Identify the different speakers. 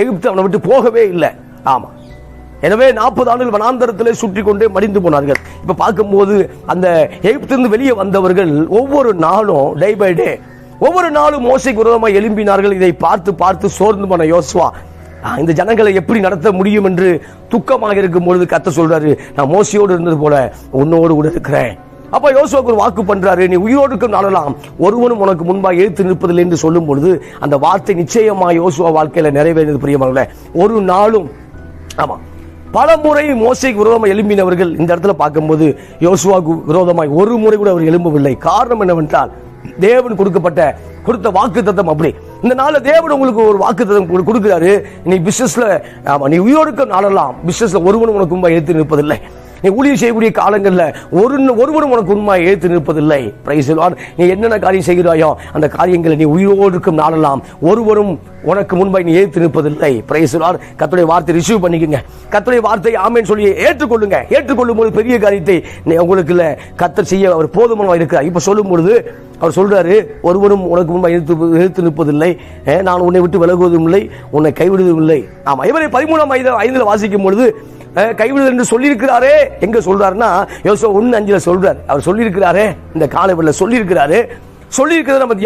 Speaker 1: எகிப்து அவனை விட்டு போகவே இல்லை. ஆமா, எனவே 40 ஆண்டுகள் வனாந்தரத்திலே சுற்றி கொண்டே மடிந்து போனார்கள். இப்ப பார்க்கும்போது அந்த எகிப்திலிருந்து வெளியே வந்தவர்கள் ஒவ்வொரு நாளும் டே பை டே ஒவ்வொரு நாளும் மோசேக்கு விரோதமாக எழும்பினார்கள். இதை பார்த்து பார்த்து சோர்ந்து போன யோசுவா இந்த ஜனங்களை எப்படி நடத்த முடியும் என்று துக்கமாக இருக்கும் பொழுது கர்த்தர் சொல்றாரு, நான் மோசையோடு இருந்தது போல உன்னோடு கூட இருக்கிறேன். அப்ப யோசுவாவுக்கு ஒரு வாக்கு பண்றாரு, நீ உயிரோடு இருக்கும் நாளெல்லாம் ஒருவனும் உனக்கு முன்பாக எழுத்து நிற்பதில்லை என்று சொல்லும் பொழுது அந்த வார்த்தை நிச்சயமா யோசுவா வாழ்க்கையில நிறைவேறியது. பிரியமானவர்களே, ஒரு நாளும் ஆமா பல முறை மோசேக்கு விரோதமாக எழும்பினவர்கள் இந்த இடத்துல பார்க்கும்போது யோசுவாவுக்கு விரோதமாய் ஒரு முறை கூட அவர் எழும்பவில்லை. காரணம் என்னவென்றால் தேவன் கொடுத்த வாக்கு தத்தம் அப்படி. இந்த நாள்ல தேவன் உங்களுக்கு ஒரு வாக்கு தத்தம் கொடுக்கிறாரு. நீ பிசினஸ்ல நீ உயிரோடு இருக்கும் நாளெல்லாம் பிசினஸ்ல ஒருவனும் உனக்கு முன்பாக எழுத்து நிற்பதில்லை. நீ ஊழியம் செய்யக்கூடிய காலங்களில் ஒருவரும் உனக்கு உண்மையை ஏற்று நிற்பதில்லை. Praise the Lord. நீ என்னென்ன காரியம் செய்கிறாயோ அந்த காரியங்களை நீ உயிரோடு இருக்கும் நாளெல்லாம் ஒருவரும் உனக்கு முன்பாய் நீ ஏற்று நிற்பதில்லை. Praise the Lord. கர்த்தருடைய வார்த்தை ரிசீவ் பண்ணிக்கங்க. கர்த்தருடைய வார்த்தை ஆமென் சொல்லி ஏற்றுக்கொள்ளுங்க. ஏற்றுக்கொள்ளும் போது பெரிய காரியத்தை உங்களுக்கு கர்த்தர் செய்ய அவர் போதுமானவராக இருக்கிறார். இப்ப சொல்லும் பொழுது அவர் சொல்றாரு, ஒருவரும் உனக்கு முன்பாக எதிர்த்து நிற்பதில்லை, நான் உன்னை விட்டு விலகுவதும் இல்லை, உன்னை கைவிடுவதும் இல்லை. ஆமா, இவரை 13 வாசிக்கும் பொழுது கைவிடுதல் என்று சொல்லியிருக்கிறாரே. எங்க சொல்றாருன்னா யோசுவா 1:5 சொல்றாரு. அவர் சொல்லியிருக்கிறாரே, இந்த காலைவெளியில் சொல்லியிருக்கிறாரு. நம்ம